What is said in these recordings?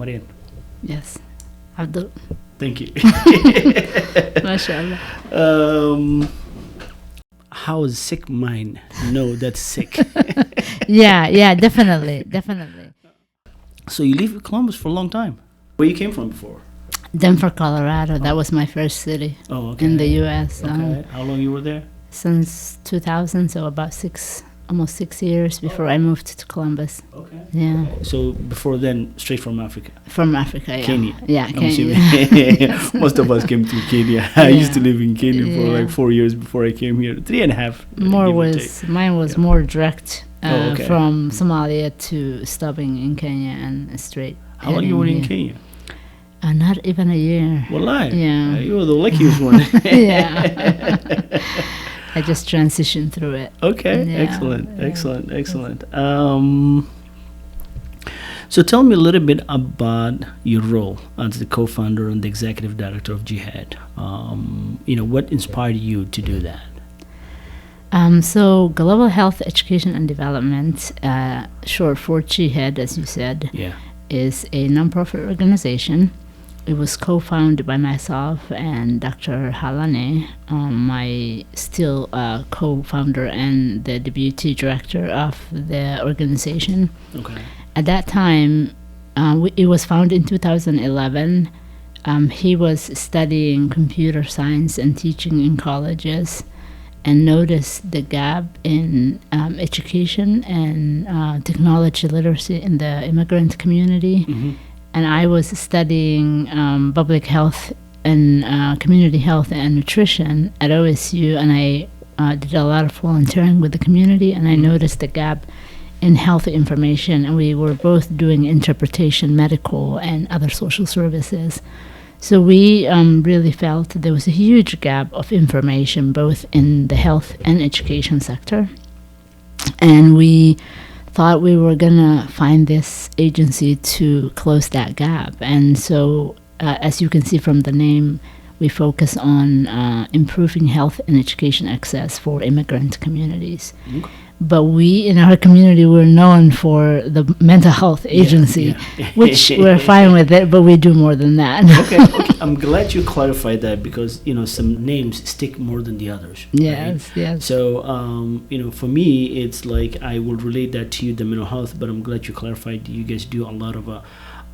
Maryan. Yes. Abdul. Thank you. MashaAllah. How does sick mind know that's sick? Yeah, definitely. So you live in Columbus for a long time. Where you came from before? Denver, Colorado. That was my first city in the U.S. Okay. How long you were there? Since 2000, so about almost 6 years before I moved to Columbus. Okay. Yeah. Okay. So before then, straight from Africa? From Africa, yeah. Kenya? Yeah, I'm Kenya. assuming. Most of us came to Kenya. I used to live in Kenya for Yeah. like 4 years before I came here. 3.5. Mine was more direct okay. from Somalia to stopping in Kenya and straight. How long you were in Kenya? Not even a year. Wallahi. Yeah. You were the luckiest one. Yeah. I just transitioned through it. Okay. Yeah. Excellent. So tell me a little bit about your role as the co-founder and the executive director of Jihad. What inspired you to do that? So Global Health Education and Development, short for Jihad, as you said, is a nonprofit organization. It was co-founded by myself and Dr. Halane, my still co-founder and the deputy director of the organization. Okay. At that time, it was founded in 2011. He was studying computer science and teaching in colleges and noticed the gap in education and technology literacy in the immigrant community. Mm-hmm. And I was studying public health and community health and nutrition at OSU, and I did a lot of volunteering with the community, and I noticed the gap in health information, and we were both doing interpretation, medical, and other social services. So we really felt there was a huge gap of information both in the health and education sector, and we thought we were gonna find this agency to close that gap. And so as you can see from the name, we focus on improving health and education access for immigrant communities. Okay. But we in our community were known for the mental health agency, which we're fine with it, but we do more than that. Okay. I'm glad you clarified that because some names stick more than the others. Yes. So for me, it's like I will relate that to you, the mental health. But I'm glad you clarified. You guys do a lot of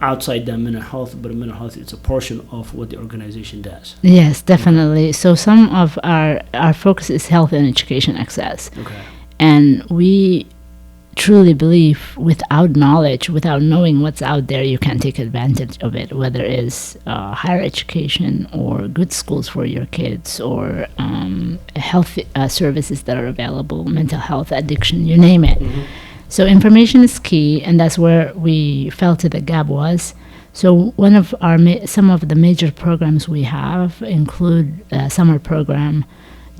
outside that mental health, but mental health is a portion of what the organization does. Yes, definitely. So some of our focus is health and education access. Okay. And we truly believe without knowledge, without knowing what's out there, you can't take advantage of it, whether it's higher education or good schools for your kids or health services that are available, mental health, addiction, you name it. Mm-hmm. So information is key, and that's where we felt the gap was. So one of our some of the major programs we have include summer program,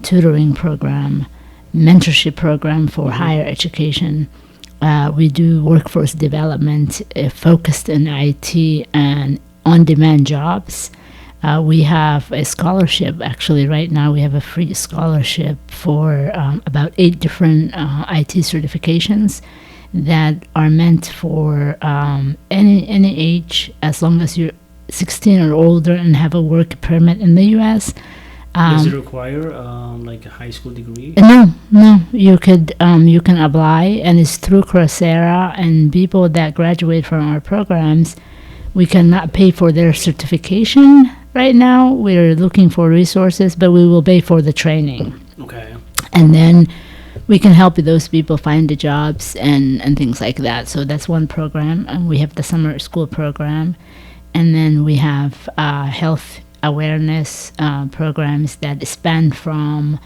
tutoring program, mentorship program for higher education. We do workforce development focused in IT and on-demand jobs. We have a scholarship. Actually, right now we have a free scholarship for about 8 different IT certifications that are meant for any age, as long as you're 16 or older and have a work permit in the U.S. Does it require like a high school degree? No. You can apply, and it's through Coursera. And people that graduate from our programs, we cannot pay for their certification right now. We're looking for resources, but we will pay for the training. Okay. And then we can help those people find the jobs and things like that. So that's one program. And we have the summer school program, and then we have health awareness programs that span from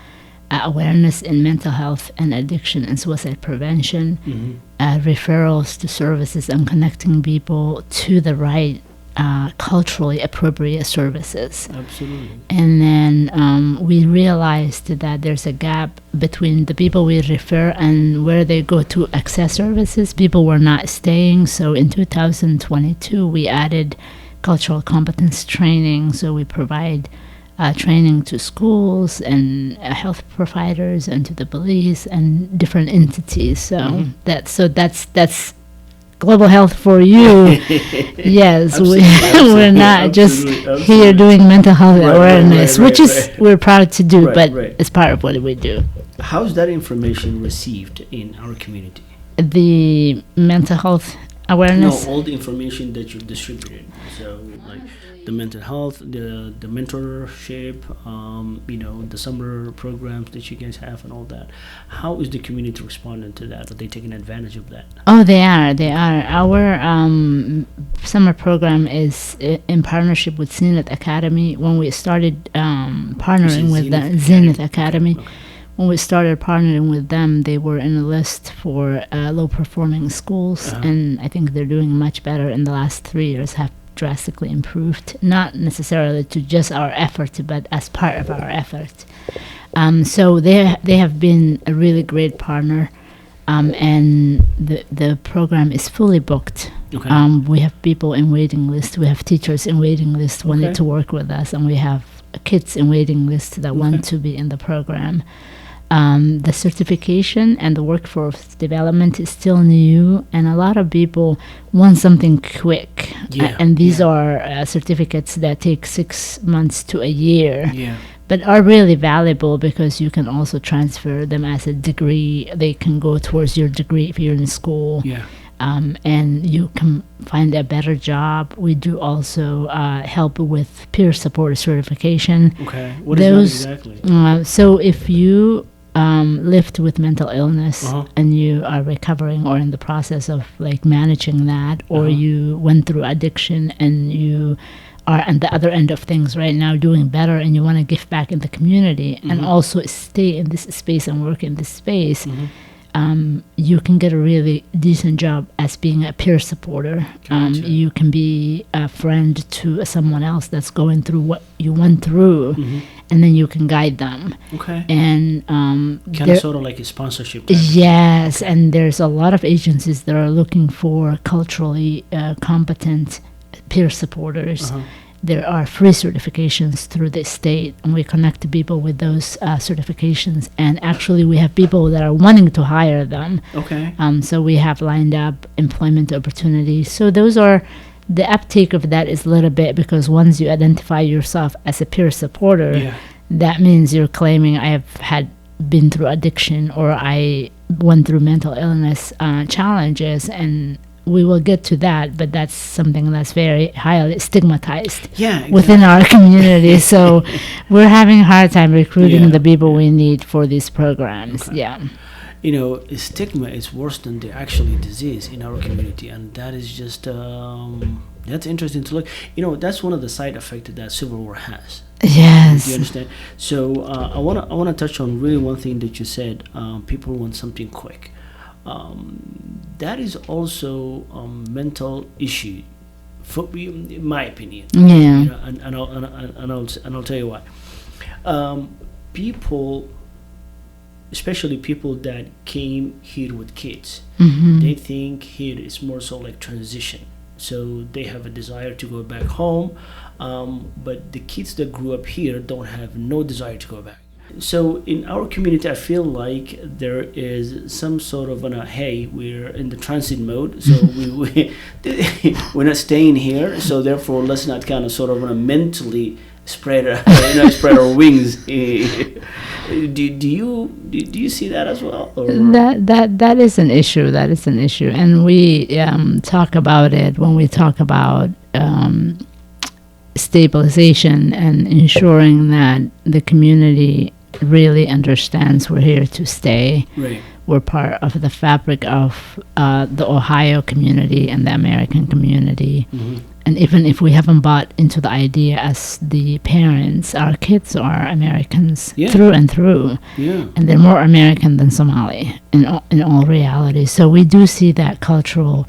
awareness in mental health and addiction and suicide prevention, referrals to services and connecting people to the right culturally appropriate services. Absolutely. And then we realized that there's a gap between the people we refer and where they go to access services. People were not staying, so in 2022 we added cultural competence training. So we provide training to schools and health providers and to the police and different entities. So that's global health for you. Yes, we're not just here doing mental health awareness, which is we're proud to do, but it's part of what we do. How's that information received in our community? The mental health awareness? No, all the information that you've distributed. So, like the mental health, the mentorship, the summer programs that you guys have and all that. How is the community responding to that? Are they taking advantage of that? Oh, they are. Our summer program is in partnership with Zenith Academy. When we started partnering with the Zenith Academy, okay. When we started partnering with them, they were in a list for low-performing schools, and I think they're doing much better in the last 3 years, have drastically improved, not necessarily to just our effort, but as part of our effort. So they have been a really great partner, and the program is fully booked. Okay. We have people in waiting list. We have teachers in waiting list wanting to work with us, and we have kids in waiting list that want to be in the program. The certification and the workforce development is still new, and a lot of people want something quick. And these are certificates that take 6 months to a year, but are really valuable because you can also transfer them as a degree. They can go towards your degree if you're in school. And you can find a better job. We do also help with peer support certification. Okay, what is that exactly? So if you lived with mental illness and you are recovering or in the process of like managing that, or you went through addiction and you are on the other end of things right now doing better and you want to give back in the community and also stay in this space and work in this space, you can get a really decent job as being a peer supporter. Gotcha. You can be a friend to someone else that's going through what you went through, and then you can guide them. Okay. And kind of sort of like a sponsorship. Yes, and there's a lot of agencies that are looking for culturally competent peer supporters. There are free certifications through the state, and we connect people with those certifications. And actually, we have people that are wanting to hire them. Okay. So we have lined up employment opportunities. So those are the uptake of that is a little bit, because once you identify yourself as a peer supporter, that means you're claiming I have been through addiction, or I went through mental illness challenges, and we will get to that, but that's something that's very highly stigmatized within our community. So we're having a hard time recruiting the people we need for these programs. Stigma is worse than the actually disease in our community, and that is just that's interesting to look. That's one of the side effects that civil war has. Yes. Do you understand? So I wanna touch on really one thing that you said. People want something quick. That is also a mental issue, for me, in my opinion. And I'll tell you why. People, especially people that came here with kids, they think here is more so like transition. So they have a desire to go back home, but the kids that grew up here don't have no desire to go back. So in our community, I feel like there is some sort of hey, we're in the transit mode, so we're not staying here, so therefore let's not kind of sort of mentally spread our wings. Do you see that as well? Or? That is an issue. That is an issue, and we talk about it when we talk about stabilization and ensuring that the community really understands we're here to stay. Right. We're part of the fabric of the Ohio community and the American community. And even if we haven't bought into the idea as the parents, our kids are Americans through and through. And they're more American than Somali in all reality. So we do see that cultural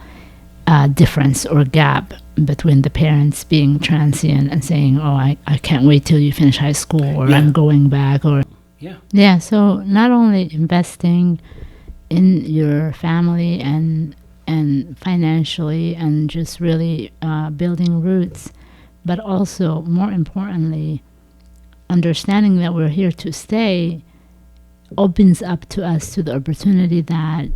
difference or gap between the parents being transient and saying, I can't wait till you finish high school, or I'm going back, or so not only investing in your family and financially and just really building roots, but also more importantly understanding that we're here to stay opens up to us to the opportunity that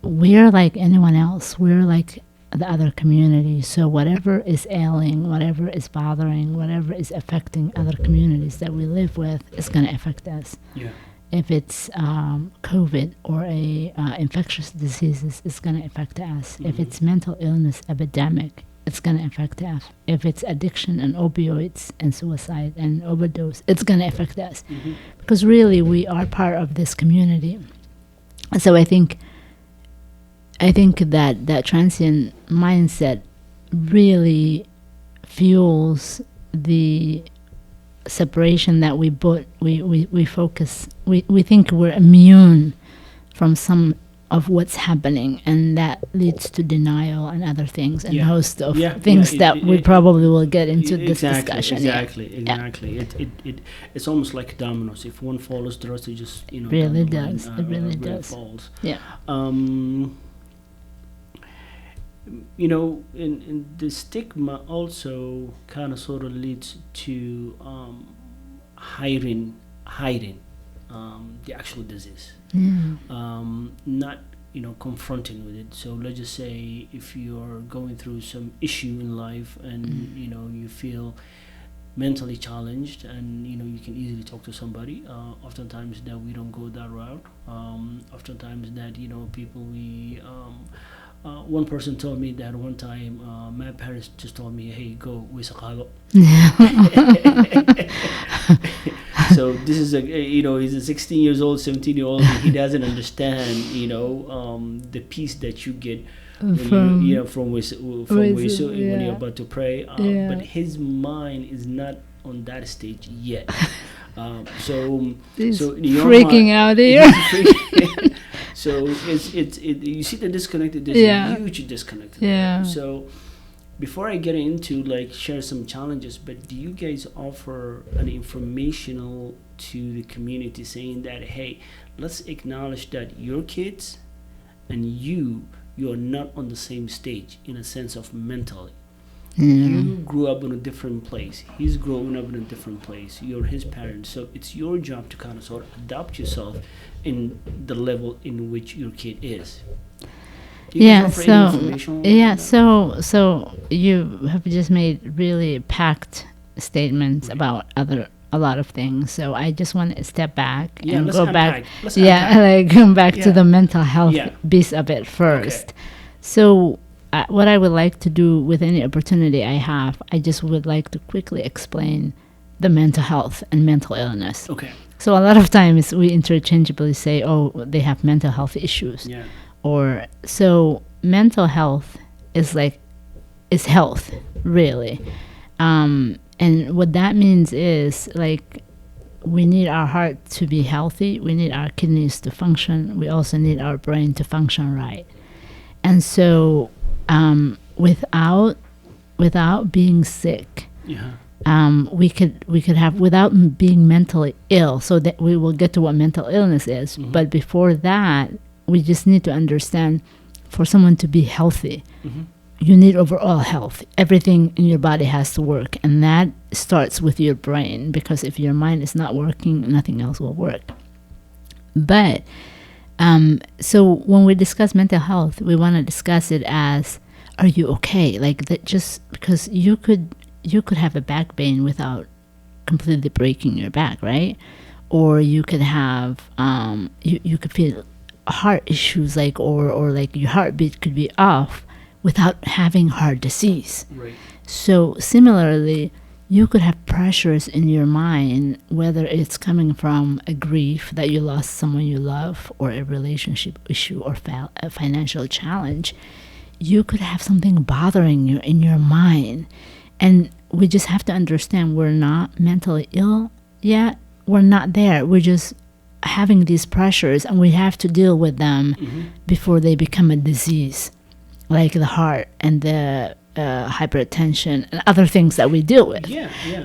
we're like anyone else. We're like the other community. So whatever is ailing, whatever is bothering, whatever is affecting other communities that we live with is going to affect us. Yeah. If it's COVID or infectious diseases, it's going to affect us. If it's mental illness epidemic, it's going to affect us. If it's addiction and opioids and suicide and overdose, it's going to affect us. Because really, we are part of this community. So I think that transient mindset really fuels the separation that we focus. We think we're immune from some of what's happening, and that leads to denial and other things, and a host of things that we probably will get into this discussion. Exactly. It's almost like dominoes. If one falls, the rest just really does. It really does. Falls. Yeah. In the stigma also kind of sort of leads to hiding the actual disease, not confronting with it. So let's just say if you're going through some issue in life and you feel mentally challenged, and you can easily talk to somebody. Oftentimes that we don't go that route. Oftentimes that people one person told me that one time my parents just told me, hey, go 𝐕𝐈𝐃𝐄. So this is he's a 16 years old, 17-year-old. He doesn't understand the peace that you get when you're about to pray, but his mind is not on that stage yet. So freaking out here. So it's you see the disconnect. There's a huge disconnect. Yeah. So before I get into share some challenges, but do you guys offer an informational to the community saying that, hey, let's acknowledge that your kids and you are not on the same stage in a sense of mentally. You grew up in a different place. He's growing up in a different place. You're his parents. So it's your job to kind of sort of adapt yourself in the level in which your kid is. So you have just made really packed statements about a lot of things. So I just want to step back and go back. Come back to the mental health piece of it first. Okay. So what I would like to do with any opportunity I have, I just would like to quickly explain the mental health and mental illness. Okay. So a lot of times we interchangeably say, oh, they have mental health issues. Yeah. Or so mental health is health, really. And what that means is we need our heart to be healthy. We need our kidneys to function. We also need our brain to function right. And so without being sick, we could have, without being mentally ill, so that we will get to what mental illness is. But before that, we just need to understand, for someone to be healthy, you need overall health. Everything in your body has to work, and that starts with your brain, because if your mind is not working, nothing else will work. But so when we discuss mental health, we want to discuss it as, are you okay? That, just because you could have a back pain without completely breaking your back, right? Or you could have you could feel heart issues, or your heartbeat could be off without having heart disease. Right. So similarly, you could have pressures in your mind, whether it's coming from a grief that you lost someone you love, or a relationship issue, or a financial challenge. You could have something bothering you in your mind. And we just have to understand, we're not mentally ill yet. We're not there. We're just having these pressures, and we have to deal with them before they become a disease, like the heart and the hypertension and other things that we deal with.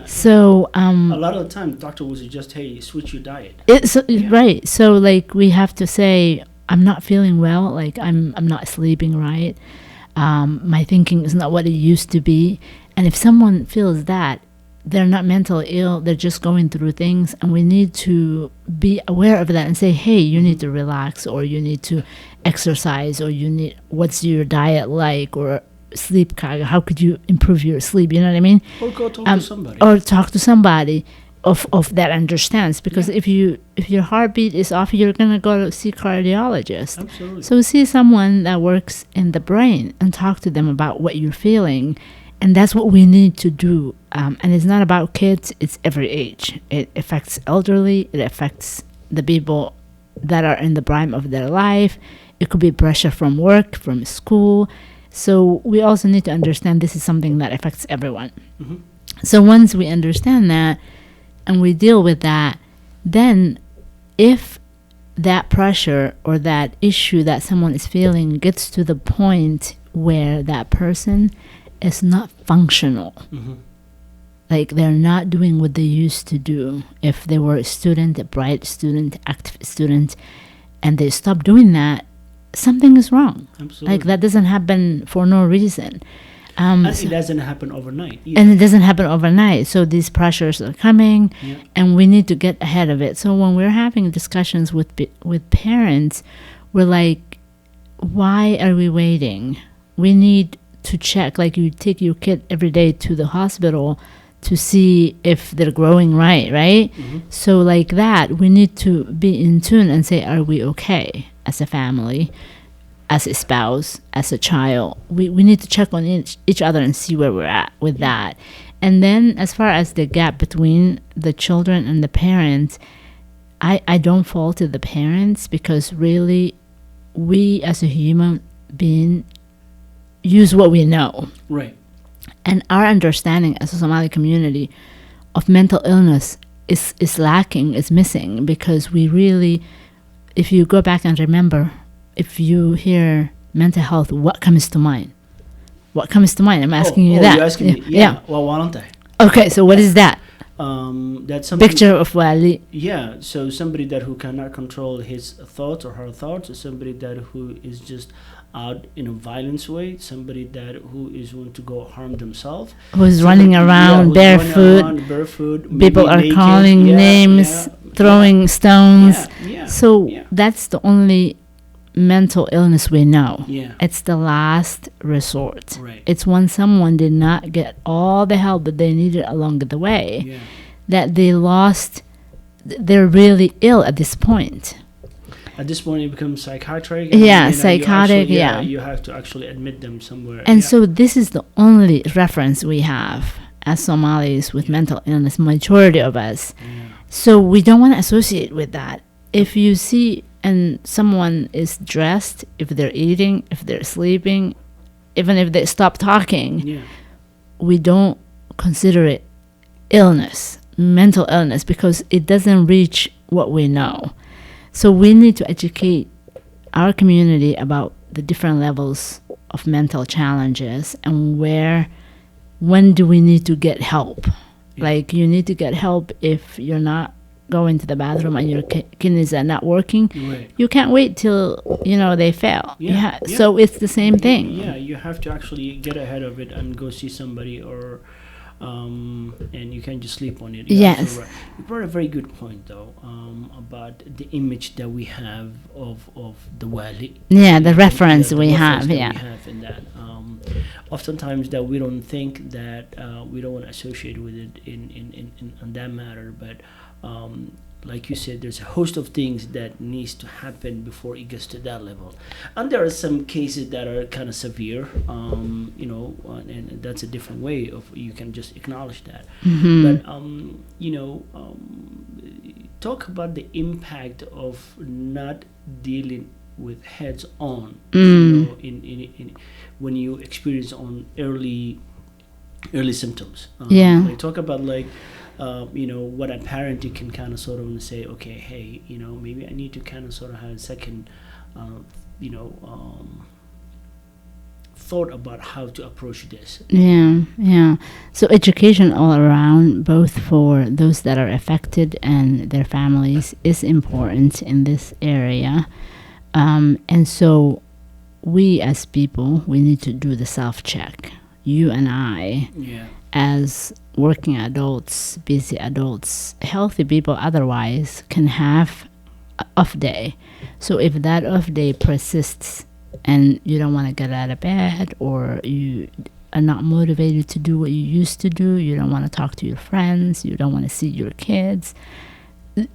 So a lot of the time, the doctor will suggest, hey, switch your diet. Right. So we have to say, I'm not feeling well. I'm not sleeping right. My thinking is not what it used to be. And if someone feels that, they're not mentally ill, they're just going through things, and we need to be aware of that and say, hey, you need to relax, or you need to exercise, or what's your diet like, or sleep, how could you improve your sleep, you know what I mean? Or go talk to somebody. Or talk to somebody of that understands, because if your heartbeat is off, you're going to go to see cardiologist. Absolutely. So see someone that works in the brain and talk to them about what you're feeling. And that's what we need to do. And it's not about kids, it's every age. It affects elderly, it affects the people that are in the prime of their life. It could be pressure from work, from school. So we also need to understand this is something that affects everyone. Mm-hmm. So once we understand that and we deal with that, then if that pressure or that issue that someone is feeling gets to the point where that person is not functional, like they're not doing what they used to do. If they were a student, a bright student, active student, and they stop doing that, something is wrong. Absolutely. Like that doesn't happen for no reason. And it doesn't happen overnight either. And it doesn't happen overnight. So these pressures are coming, and we need to get ahead of it. So when we're having discussions with parents, we're like, why are we waiting? We need to check, like you take your kid every day to the hospital to see if they're growing right? So like that, we need to be in tune and say, are we okay as a family, as a spouse, as a child? We need to check on each other and see where we're at with that. And then as far as the gap between the children and the parents, I don't fault the parents, because really we as a human being use what we know. Right. And our understanding as a Somali community of mental illness is lacking, is missing, because we really, if you go back and remember, if you hear mental health, what comes to mind? What comes to mind? I'm asking you that. You're asking me? Yeah. Well, why don't I? Okay, so what is that? That's something. Picture of Wali. Yeah, so somebody that who cannot control his thoughts or her thoughts, or somebody that who is just out in a violence way, somebody that who is want to go harm themselves, who's running around barefoot, people are naked, calling names, throwing stones. So that's the only mental illness we know. It's the last resort. It's when someone did not get all the help that they needed along the way, that they lost, they're really ill at this point. At this point, it becomes psychiatric. Psychotic. You have to actually admit them somewhere. And so this is the only reference we have as Somalis with mental illness, majority of us. So we don't want to associate with that. If you see and someone is dressed, if they're eating, if they're sleeping, even if they stop talking, we don't consider it illness, mental illness, because it doesn't reach what we know. So we need to educate our community about the different levels of mental challenges and when do we need to get help. Like you need to get help if you're not going to the bathroom and your kidneys are not working. You can't wait till they fail. So it's the same thing. You have to actually get ahead of it and go see somebody, or and you can't just sleep on it. Yes. You brought a very good point though, about the image that we have of the Wali. The reference we have. We have in that. Oftentimes that we don't think that we don't want to associate with it in that matter, but like you said, there's a host of things that needs to happen before it gets to that level. And there are some cases that are kind of severe, and that's a different way of, you can just acknowledge that. But, talk about the impact of not dealing with heads on, in when you experience on early symptoms. Like talk about what a parent you can kind of sort of say, okay, hey, maybe I need to kind of sort of have a second, thought about how to approach this. So education all around, both for those that are affected and their families, is important in this area. And so we as people, we need to do the self-check. you and I, Yeah. as working adults, busy adults, healthy people otherwise, can have an off day. So if that off day persists and you don't want to get out of bed, or you are not motivated to do what you used to do, you don't want to talk to your friends, you don't want to see your kids,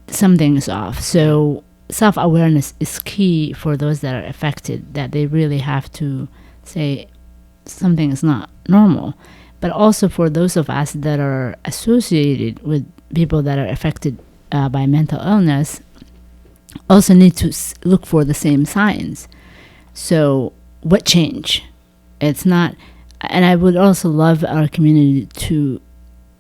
something is off. So self-awareness is key for those that are affected, that they really have to say something is not normal. But also for those of us that are associated with people that are affected by mental illness, also need to look for the same signs. So what change? It's not, and I would also love our community to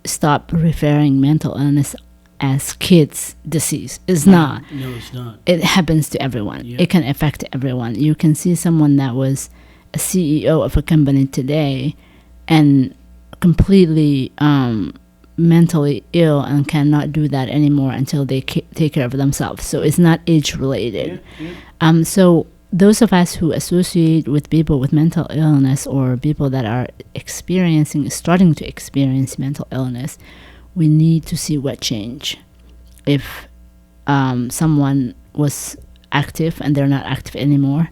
stop referring mental illness as kids' disease. It's not. No, it's not. It happens to everyone. Yeah. It can affect everyone. You can see someone that was a CEO of a company today and completely mentally ill and cannot do that anymore until they take care of themselves. So it's not age related. Yeah. So those of us who associate with people with mental illness, or people that are starting to experience mental illness, we need to see what change. If someone was active and they're not active anymore,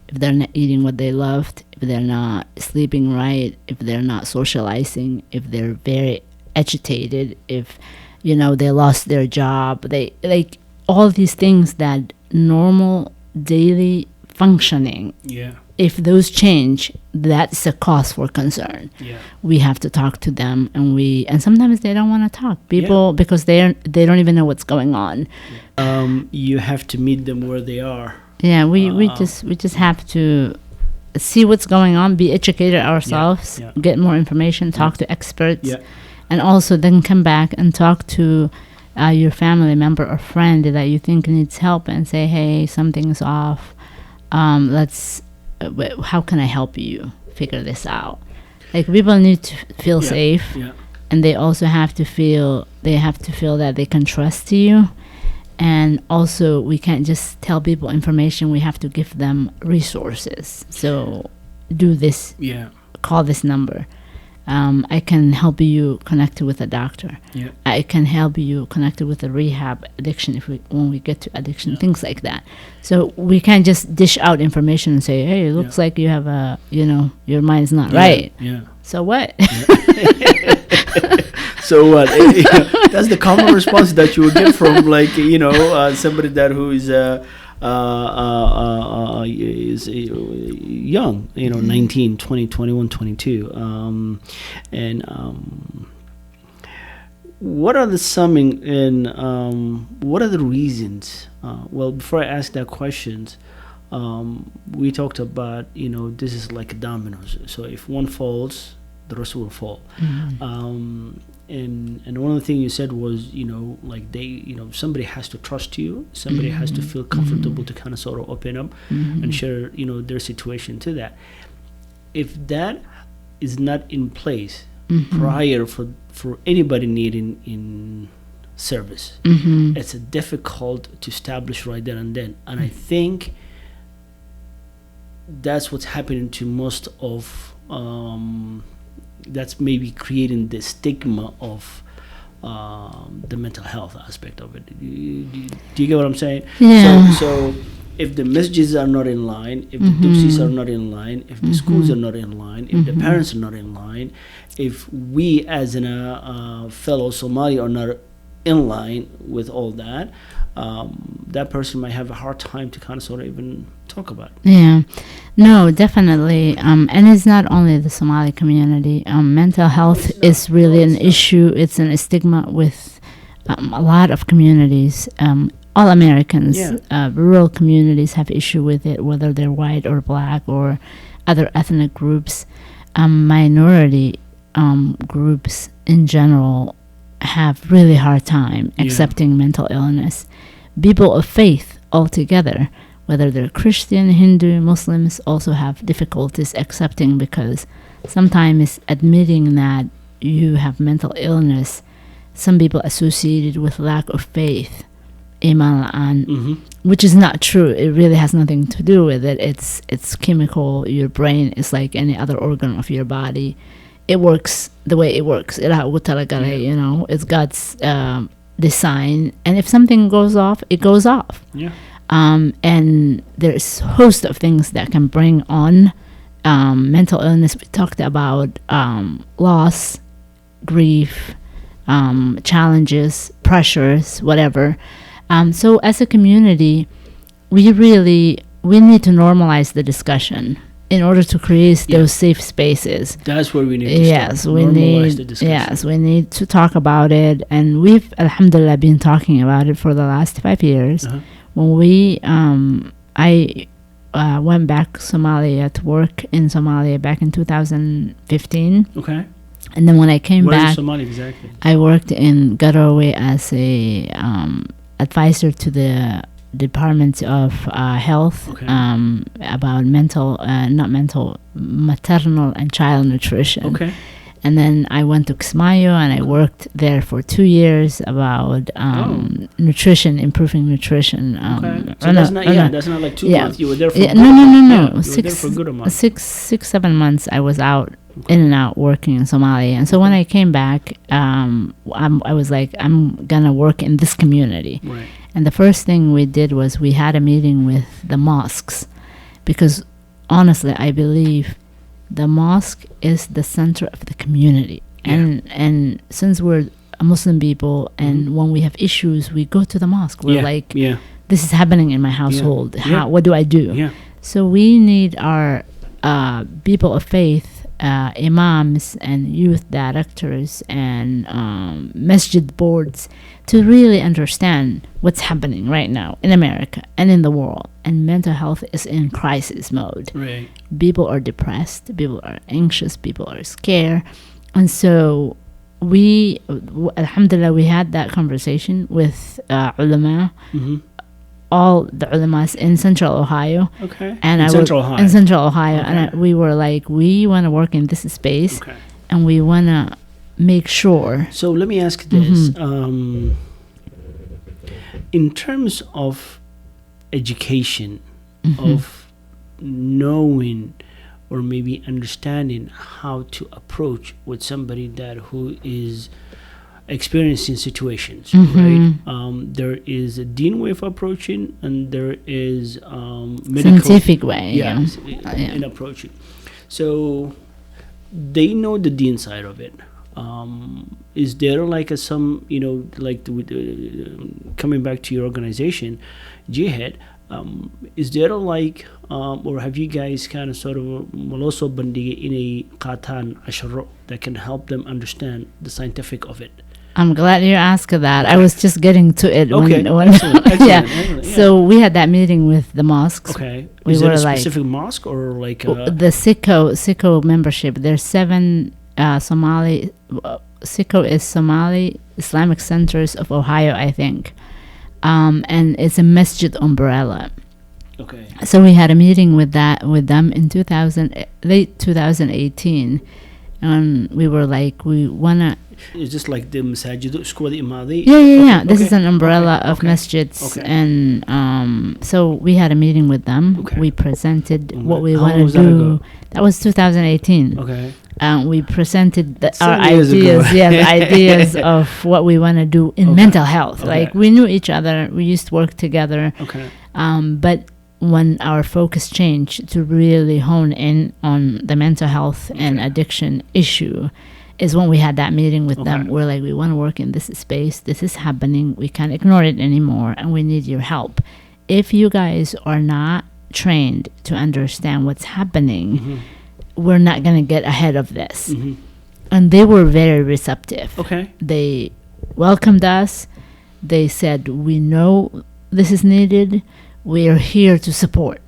if they're not eating what they loved, if they're not sleeping right, if they're not socializing, if they're very agitated, if they lost their job, they like all these things that normal daily functioning. Yeah. If those change, that's a cause for concern. Yeah. We have to talk to them, and sometimes they don't want to talk. People, because they don't even know what's going on. You have to meet them where they are. Yeah, we just have to see what's going on, be educated ourselves, Yeah. get more information, talk to experts, Yeah. and also then come back and talk to your family member or friend that you think needs help and say, hey, something's off. How can I help you figure this out? Like, people need to feel safe, and they also have to feel that they can trust you. And also, we can't just tell people information, we have to give them resources. So do this, call this number. I can help you connect with a doctor. Yeah. I can help you connect with a rehab addiction when we get to addiction, things like that. So we can't just dish out information and say, hey, it looks like you have your mind's not right. Yeah. So what? So what? That's the common response that you would get from somebody that who is young, 19, 20, 21, 22. What are the summing and what are the reasons? Well, before I ask that questions, we talked about, this is like dominoes. So if one falls, the rest will fall. Mm-hmm. And one of the things you said was, somebody has to trust you. Somebody has to feel comfortable to kind of sort of open up and share, their situation to that. If that is not in place prior for anybody needing in service, it's difficult to establish right there and then. And I think that's what's happening to most of that's maybe creating the stigma of the mental health aspect of it. Do you get what I'm saying? Yeah. So if the messages are not in line, if the dossiers are not in line, if the schools are not in line, if the parents are not in line, if we as a fellow Somali are not in line with all that, that person might have a hard time to kind of sort of even talk about it. Yeah, no, definitely. And it's not only the Somali community. Mental health is really an issue. It's a stigma with a lot of communities. All Americans, rural communities have issue with it, whether they're white or black or other ethnic groups. Minority groups in general have really hard time accepting mental illness. People of faith altogether, whether they're Christian, Hindu, Muslims, also have difficulties accepting, because sometimes admitting that you have mental illness, some people associate it with lack of faith, iman, which is not true. It really has nothing to do with it. It's chemical. Your brain is like any other organ of your body. it works the way it works. You know, it's God's design, and if something goes off, it goes off. Yeah. And there's a host of things that can bring on mental illness. We talked about loss, grief, challenges, pressures, whatever. So as a community, we need to normalize the discussion in order to create those safe spaces. That's where we need to start. We need to talk about it, and we've alhamdulillah been talking about it for the last 5 years. When I went back to Somalia to work in Somalia back in 2015. Okay. And then when I came back, Where in Somalia exactly? I worked in Garowe as a advisor to the Department of Health about maternal and child nutrition. Okay. And then I went to 𝐂𝐍𝐿 and I worked there for 2 years about nutrition, improving nutrition. So that's not like 2 months. You were there for no. You were there for a good amount. 7 months I was out, in and out, working in Somalia. And so when I came back, I was like, I'm going to work in this community. Right. And the first thing we did was we had a meeting with the mosques, because honestly, I believe the mosque is the center of the community. And since we're a Muslim people, and when we have issues, we go to the mosque. We're like, this is happening in my household. What do I do? So we need our people of faith, imams and youth directors and masjid boards, to really understand what's happening right now in America and in the world. And mental health is in crisis mode. Right. People are depressed, people are anxious, people are scared. And so we, alhamdulillah, we had that conversation with ulama, all the ulamas in Central Ohio. Okay. And in Central Ohio. Okay. And we were like, we want to work in this space, and we want to make sure. So let me ask this. In terms of education, of knowing or maybe understanding how to approach with somebody who is experiencing situations, right? There is a deen way of approaching, and there is scientific way in approaching. So they know the deen side of it. Is there like coming back to your organization, Jihad, is there or have you guys kind of sort of also bandige inay qaataan casharo that can help them understand the scientific of it? I'm glad you asked that. I was just getting to it. Excellent. So we had that meeting with the mosques. Okay. We is were it a specific mosque or like the 𝐶𝐘𝐒 membership? There's 7 Somali. 𝐶𝐘𝐒 is Somali Islamic Centers of Ohio, I think, and it's a masjid umbrella. Okay. So we had a meeting with them in late 2018, and we were like, we wanna. Is this like the masajid school the imadi? Yeah. This is an umbrella of masjids, and so we had a meeting with them. Okay. We presented what we want to do. That was 2018. Okay. We presented our ideas. The ideas of what we want to do in mental health. Okay. Like, we knew each other, we used to work together. Okay. But when our focus changed to really hone in on the mental health and addiction issue, is when we had that meeting with them. We're like, we want to work in this space. This is happening. We can't ignore it anymore, and we need your help. If you guys are not trained to understand what's happening, we're not going to get ahead of this. And they were very receptive. Okay. They welcomed us. They said, we know this is needed. We are here to support.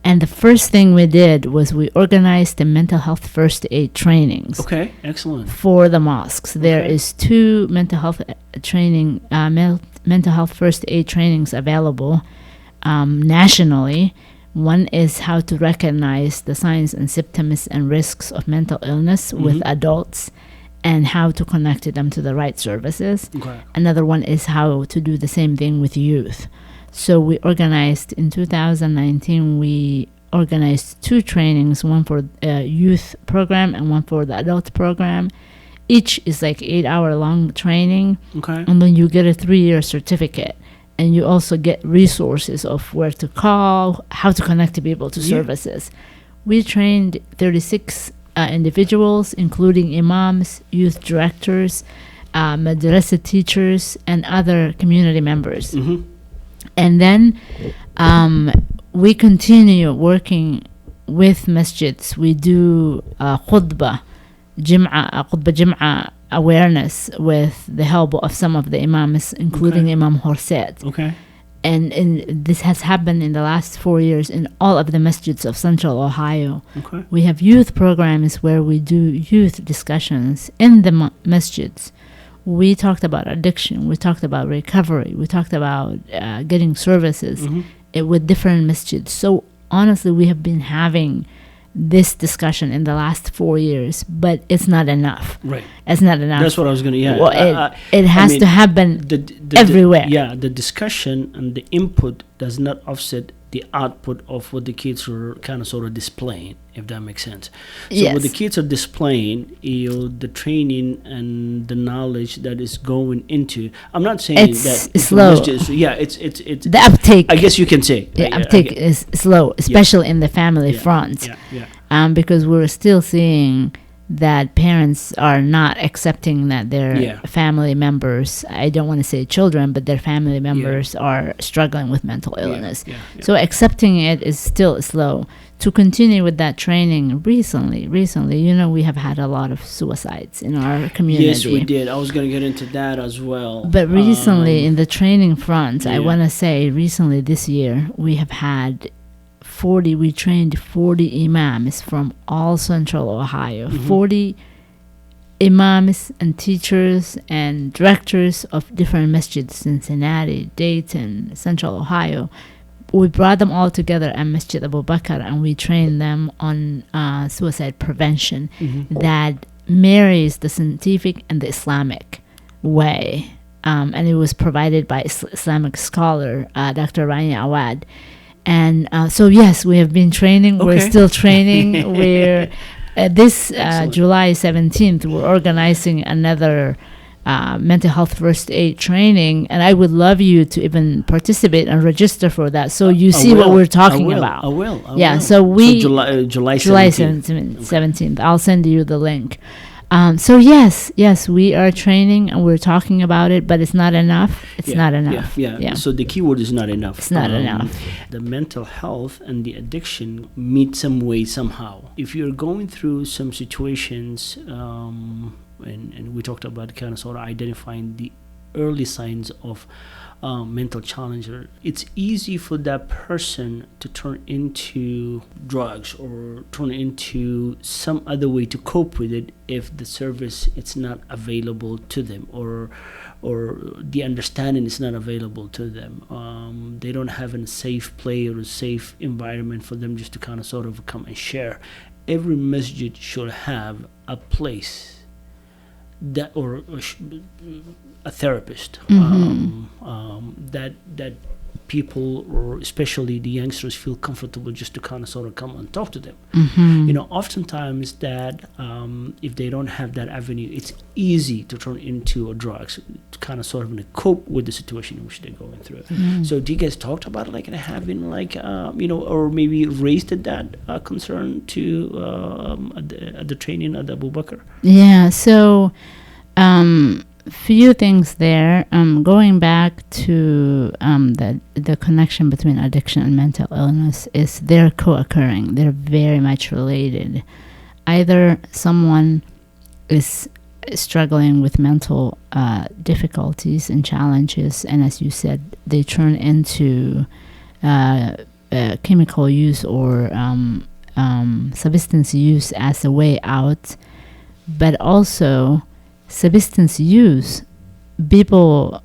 And the first thing we did was we organized the mental health first aid trainings. Okay, excellent. For the mosques. There is 2 mental health training, mental health first aid trainings available nationally. One is how to recognize the signs and symptoms and risks of mental illness with adults, and how to connect them to the right services. Okay. Another one is how to do the same thing with youth. So we organized in 2019, we organized 2 trainings, one for youth program and one for the adult program. Each is like 8-hour long training. Okay. And then you get a 3-year certificate. And you also get resources of where to call, how to connect to people to services. We trained 36 individuals, including imams, youth directors, madrasa teachers, and other community members. Mm-hmm. And then we continue working with masjids. We do khutbah Jum'ah awareness with the help of some of the imams, including Imam Horset. Okay. And this has happened in the last 4 years in all of the masjids of Central Ohio. Okay. We have youth programs where we do youth discussions in the masjids. We talked about addiction. We talked about recovery. We talked about getting services with different masjids. So honestly, we have been having this discussion in the last 4 years, but it's not enough. Right. It's not enough. That's what I was going to, Well, it has to happen everywhere. The discussion and the input does not offset the output of what the kids are kind of sort of displaying, if that makes sense. So what the kids are displaying, the training and the knowledge that is going into. I'm not saying it's that slow. It's The uptake. I guess you can say. The uptake is slow, especially in the family front. Because we're still seeing that parents are not accepting that their family members, I don't want to say children, but their family members are struggling with mental illness. So accepting it is still slow. To continue with that training, recently, we have had a lot of suicides in our community. Yes, we did. I was going to get into that as well. But recently, in the training front, I want to say recently this year, we have had we trained 40 imams from all Central Ohio. 40 imams and teachers and directors of different masjids, Cincinnati, Dayton, Central Ohio. We brought them all together at Masjid Abu Bakr, and we trained them on suicide prevention that marries the scientific and the Islamic way. And it was provided by Islamic scholar, Dr. Ryan Awad. And so, yes, we have been training. Okay. We're still training. We're this July 17th, we're organizing another mental health first aid training. And I would love you to even participate and register for that. So you see what we're talking about. I will. So July 17th. I'll send you the link. So yes, we are training and we're talking about it, but it's not enough. It's not enough. So the key word is not enough. It's not enough. The mental health and the addiction meet some way somehow. If you're going through some situations, and we talked about kind of sort of identifying the early signs of mental challenge, it's easy for that person to turn into drugs or turn into some other way to cope with it if the service it's not available to them or the understanding is not available to them. They don't have a safe play or a safe environment for them just to kind of sort of come and share. Every masjid should have a place that or a therapist that people, or especially the youngsters, feel comfortable just to kind of sort of come and talk to them. Oftentimes that if they don't have that avenue, it's easy to turn into drugs to kind of sort of cope with the situation in which they're going through. So do you guys talked about like having like or maybe raised that concern to at the training at Abu Bakr? So few things there. Going back to the connection between addiction and mental illness is they're co-occurring. They're very much related. Either someone is struggling with mental difficulties and challenges, and as you said, they turn into chemical use or substance use as a way out, but also substance use, people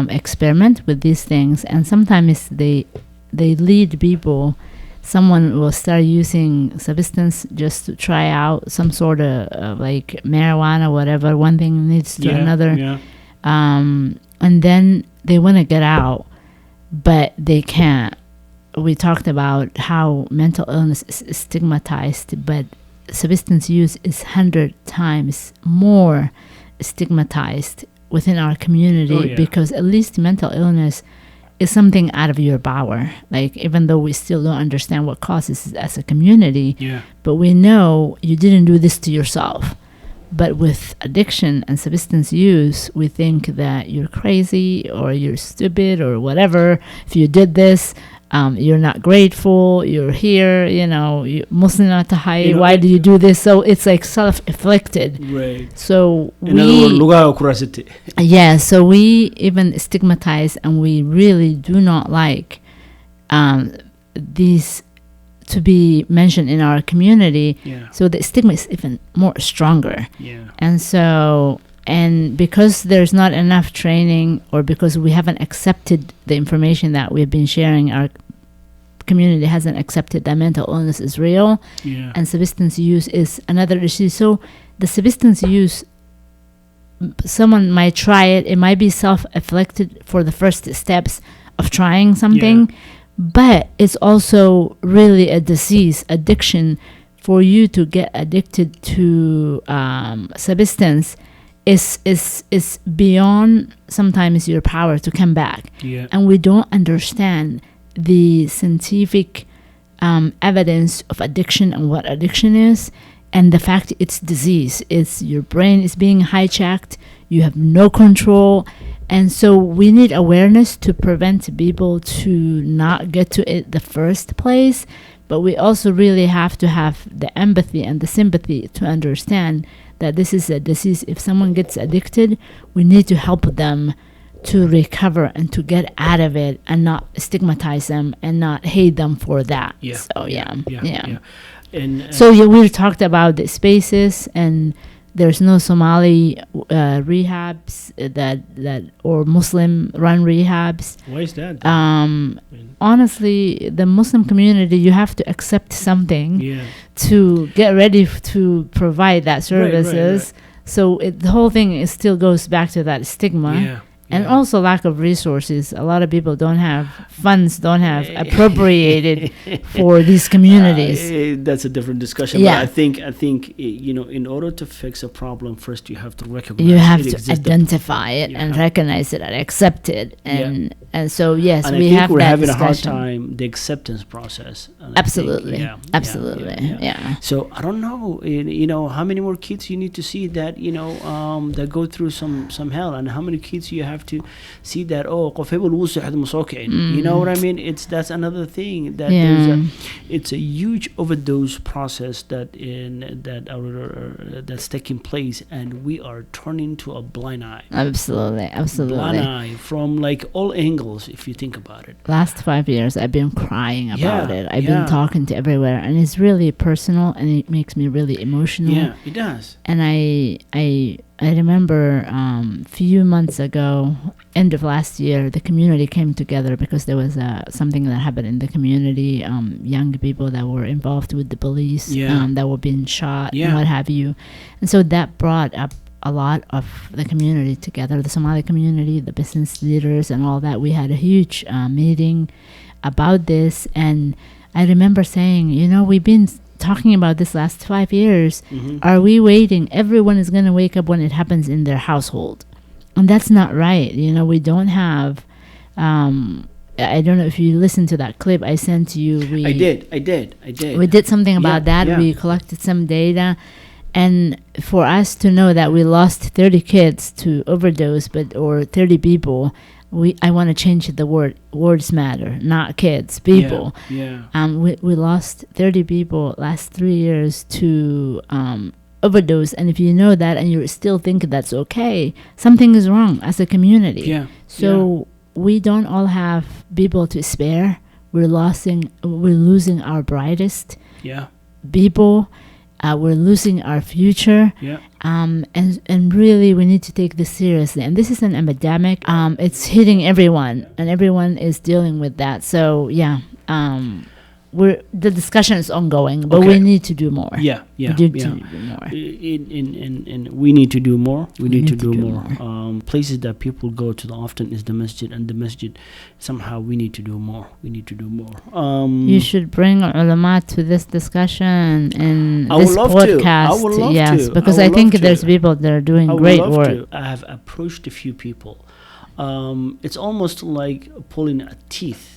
experiment with these things, and sometimes they lead people. Someone will start using substance just to try out some sort of like marijuana, whatever. One thing leads to another, and then they want to get out, but they can't we talked about how mental illness is stigmatized, but substance use is 100 times more stigmatized within our community, because at least mental illness is something out of your power. Like, even though we still don't understand what causes it as a community, but we know you didn't do this to yourself. But with addiction and substance use, we think that you're crazy or you're stupid or whatever. If you did this, you're not grateful, you're here, Muslim not to hide, why do you do this? So it's like self-inflicted. Right. So so we even stigmatize, and we really do not like these to be mentioned in our community. So the stigma is even more stronger. And because there's not enough training, or because we haven't accepted the information that we've been sharing, our community hasn't accepted that mental illness is real, and substance use is another issue. So the substance use, someone might try it, it might be self-afflicted for the first steps of trying something, but it's also really a disease, addiction. For you to get addicted to substance is beyond sometimes your power to come back. And we don't understand the scientific evidence of addiction and what addiction is, and the fact it's disease. It's your brain is being hijacked, you have no control. And so we need awareness to prevent people to not get to it the first place. But we also really have to have the empathy and the sympathy to understand that this is a disease. If someone gets addicted, we need to help them to recover and to get out of it, and not stigmatize them and not hate them for that. And so we talked about the spaces, and there's no Somali rehabs that or Muslim run rehabs. Why is that? Honestly, the Muslim community, you have to accept something to get ready to provide that services. So the whole thing still goes back to that stigma. And also lack of resources. A lot of people don't have funds, don't have appropriated for these communities. That's a different discussion. But I think in order to fix a problem, first you have to recognize it. You have to identify it and recognize it and accept it. And so yes, and we I think have we're that having discussion. a hard time the acceptance process. Absolutely. So I don't know, how many more kids you need to see that that go through some hell, and how many kids you have to see that you know what I mean? That's another thing, that it's a huge overdose process that's taking place, and we are turning to a blind eye. Absolutely. Blind eye from like all angles, if you think about it. Last 5 years I've been crying about it. I've been talking to everywhere, and it's really personal, and it makes me really emotional. Yeah, it does. And I remember few months ago, end of last year, the community came together because there was something that happened in the community. Young people that were involved with the police, that were being shot, and what have you. And so that brought up a lot of the community together, the Somali community, the business leaders, and all that. We had a huge meeting about this, and I remember saying, we've been talking about this last 5 years. Are we waiting? Everyone is going to wake up when it happens in their household, and that's not right. We don't have I don't know if you listened to that clip I sent you. I did. We did something about that. We collected some data, and for us to know that we lost 30 kids to overdose, or 30 people, I want to change the word. Words matter, not kids, people. We lost 30 people last 3 years to overdose, and if you know that and you still think that's okay, something is wrong as a community. So we don't all have people to spare. We're losing our brightest people. We're losing our future. And really we need to take this seriously, and this is an epidemic. It's hitting everyone, and everyone is dealing with that. So the discussion is ongoing, but Okay. we need to do more. Yeah, We need to do more. We need to do more. We need to do more. more. Places that people go to often is the masjid, and the masjid, somehow we need to do more. We need to do more. You should bring ulama to this discussion and I this would love to. podcast. I would love yes, to. because I I would think love there's to. people that are doing I would great love work. to. I have approached a few people. It's almost like pulling a teeth.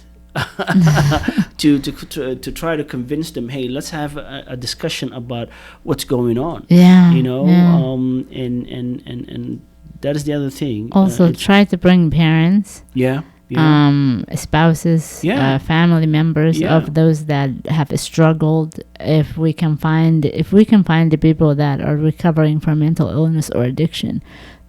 to try to convince them, hey, let's have a discussion about what's going on. Yeah, You know, yeah. And that is the other thing. Also, try to bring parents, yeah. spouses, Yeah. family members Yeah. of those that have struggled. If we can find the people that are recovering from mental illness or addiction,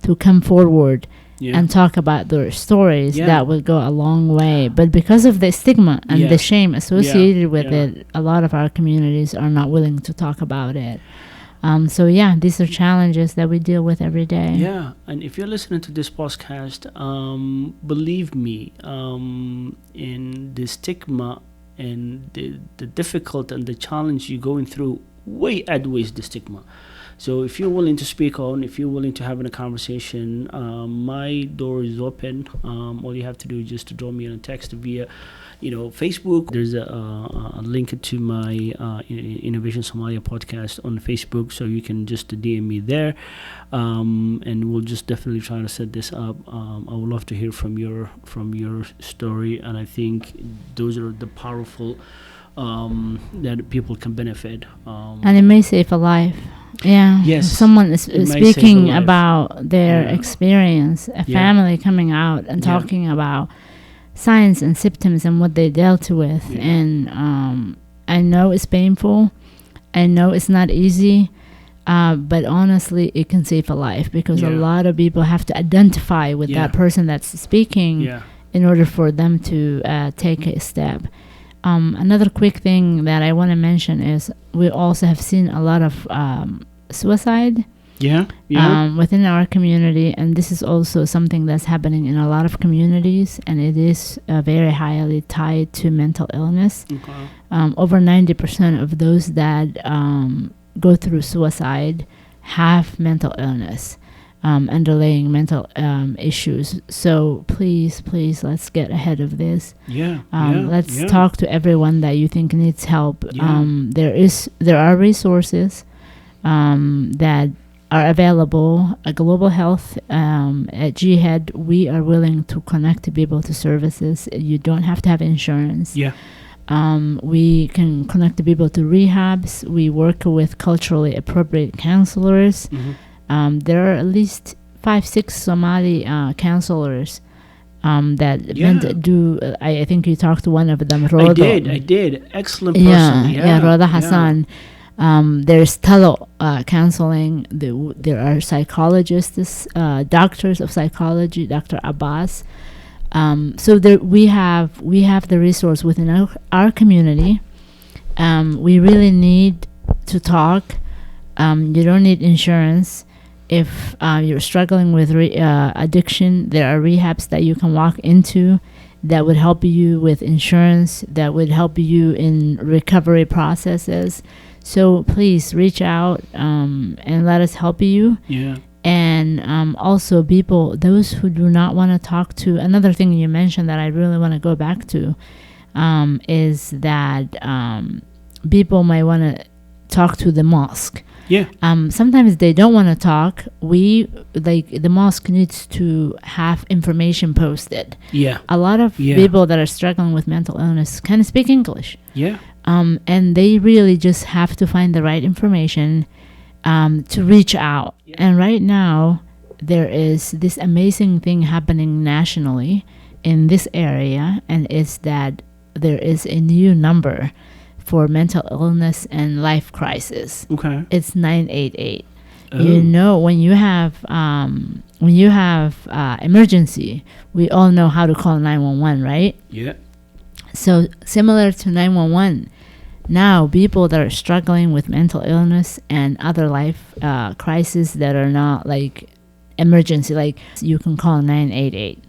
to come forward Yeah. and talk about their stories, Yeah. that will go a long way. But because of the stigma and Yeah. the shame associated with Yeah. it, a lot of our communities are not willing to talk about it. So these are challenges that we deal with every day. Yeah, and if you're listening to this podcast, believe me, in the stigma and the difficult and the challenge you're going through way outweighs the stigma. So if you're willing to speak on, if you're willing to have a conversation, my door is open. All you have to do is just to draw me in a text via, Facebook. There's a link to my Innovation Somalia Podcast on Facebook, so you can just DM me there, and we'll just definitely try to set this up. I would love to hear from your story, and I think those are the powerful that people can benefit. And it may save a life. Yeah. Yes. If someone is It may save a speaking life. about their Yeah. experience, a Yeah. family coming out and Yeah. talking about signs and symptoms and what they dealt with. Yeah. And I know it's painful. I know it's not easy. But honestly, it can save a life, because a Yeah. lot of people have to identify with Yeah. that person that's speaking Yeah. in order for them to take a step. Another quick thing that I want to mention is we also have seen a lot of suicide Yeah. Yeah. within our community, and this is also something that's happening in a lot of communities, and it is very highly tied to mental illness. Okay. Over 90% of those that go through suicide have mental illness, underlying mental issues. So please, let's get ahead of this. Yeah. Let's talk to everyone that you think needs help. Yeah. There are resources that are available. Global Health at 𝐔𝐻ED, we are willing to connect people to services. You don't have to have insurance. Yeah. We can connect people to rehabs. We work with culturally appropriate counselors. Mm-hmm. There are at least 5-6 Somali counselors that do. I think you talked to one of them, Roda. I did. Excellent person. Roda Hassan. There's counseling. There are psychologists, doctors of psychology, Dr. Abbas. So we have the resource within our community. We really need to talk. You don't need insurance. If you're struggling with addiction, there are rehabs that you can walk into that would help you with insurance, that would help you in recovery processes. So please reach out and let us help you. Yeah. And also those who do not want to talk to, another thing you mentioned that I really want to go back to is that people might want to talk to the mosque. Yeah. Sometimes they don't want to talk. The mosque needs to have information posted. Yeah. A lot of people that are struggling with mental illness can speak English. Yeah. And they really just have to find the right information to reach out. Yeah. And right now, there is this amazing thing happening nationally in this area, and it's that there is a new number for mental illness and life crisis. Okay. It's 988. Oh. When you have emergency, we all know how to call 911, right? Yeah. So similar to 911, now people that are struggling with mental illness and other life crises that are not like emergency, like you can call 988.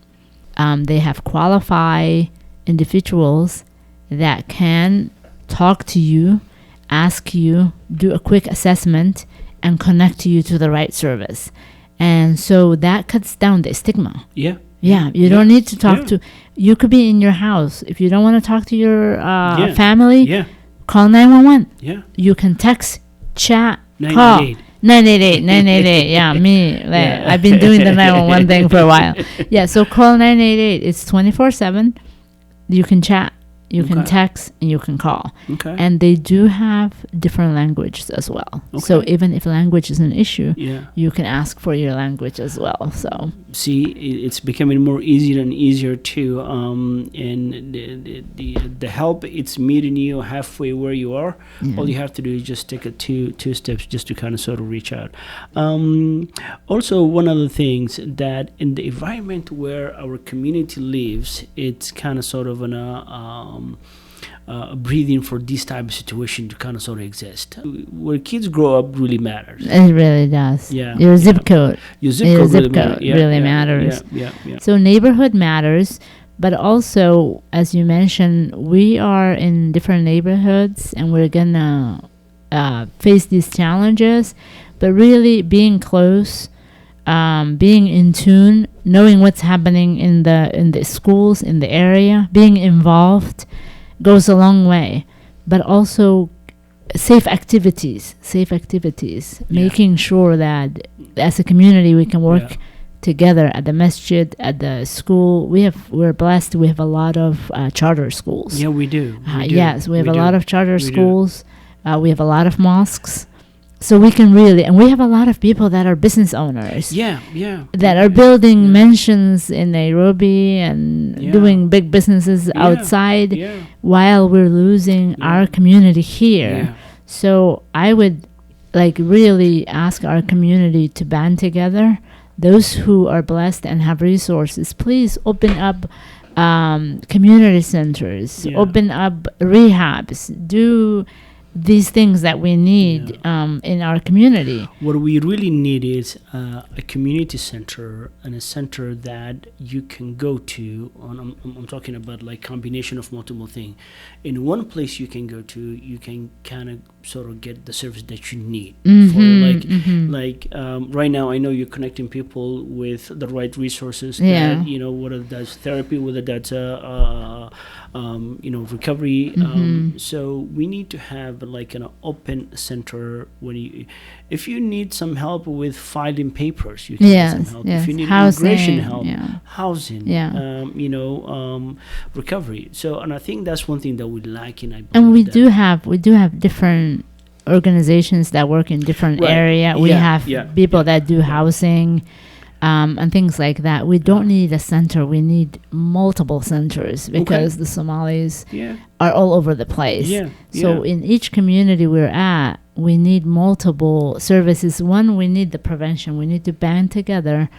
They have qualified individuals that can talk to you, ask you, do a quick assessment, and connect you to the right service. And so that cuts down the stigma. Yeah. Yeah, you don't need to talk to. You could be in your house. If you don't want to talk to your family, call 911. Yeah. You can text, chat, 988. call. 988. Yeah, me. I've been doing the 911 thing for a while. Yeah, so call 988. It's 24/7. You can chat, you can text, and you can call. Okay. And they do have different languages as well. Okay. So even if language is an issue, Yeah. you can ask for your language as well. So See, it's becoming more easier and easier too. And the help, it's meeting you halfway where you are. All you have to do is just take a two steps just to kind of sort of reach out. Also, one of the things that in the environment where our community lives, it's kind of sort of breathing for this type of situation to kind of sort of exist. Where kids grow up really matters. it really does. Yeah. Your zip code. Your zip code really matters. Yeah. So neighborhood matters, but also, as you mentioned, we are in different neighborhoods and we're gonna face these challenges. But really being close, being in tune, knowing what's happening in the schools in the area, being involved goes a long way. But also safe activities, making sure that as a community we can work together at the masjid, at the school. We're blessed. We have a lot of charter schools. Yeah, we do. Yes, we have a lot of charter schools. We have a lot of mosques. So we can really, and we have a lot of people that are business owners. That are building mansions in Nairobi and doing big businesses outside while we're losing our community here. So I would really ask our community to band together. Those who are blessed and have resources, please open up community centers, open up rehabs, do these things that we need in our community. What we really need is a community center and a center that you can go to. I'm talking about like combination of multiple things. In one place you can go to, you can kind of sort of get the service that you need. Right now I know you're connecting people with the right resources. That, whether that's therapy, whether that's recovery. So we need to have like an open center. If you need some help with filing papers, you can get some help. If you need immigration help, housing, recovery. So, and I think that's one thing that we lack in. And we do have different organizations that work in different area. We have people that do housing. And things like that. We don't need a center. We need multiple centers because the Somalis are all over the place. So in each community we're at, we need multiple services. One, we need the prevention. We need to band together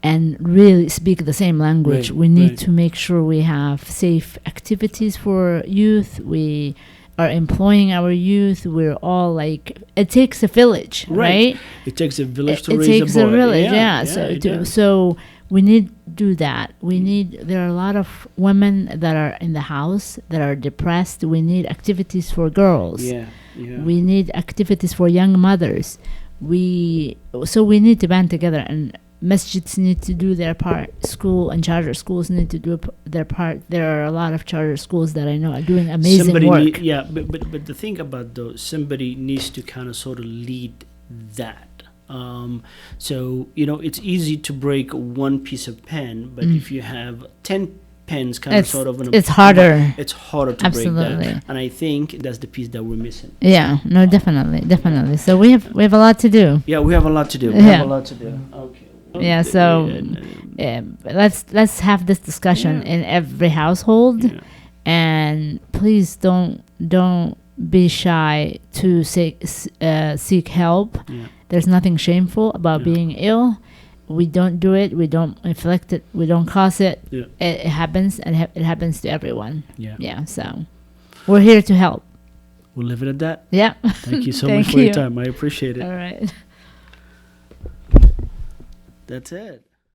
and really speak the same language. We need to make sure we have safe activities for youth. We are employing our youth. We're all it takes a village, right? It takes a village to raise a boy. It takes a village, so we need to do that. There are a lot of women that are in the house that are depressed. We need activities for girls. We need activities for young mothers. So we need to band together, and masjids need to do their part. School and charter schools need to do their part. There are a lot of charter schools that I know are doing amazing work. But the thing about those, somebody needs to kind of sort of lead that. So it's easy to break one piece of pen, but if you have 10 pens, it's harder. It's harder to break that. And I think that's the piece that we're missing. Definitely. So we have a lot to do. We have a lot to do. Okay. So let's have this discussion in every household, and please don't be shy to seek help. There's nothing shameful about being ill. We don't do it. We don't inflict it. We don't cause it. It happens, and it happens to everyone. So we're here to help. We'll leave it at that. Thank you so much for your time. I appreciate it. All right. That's it.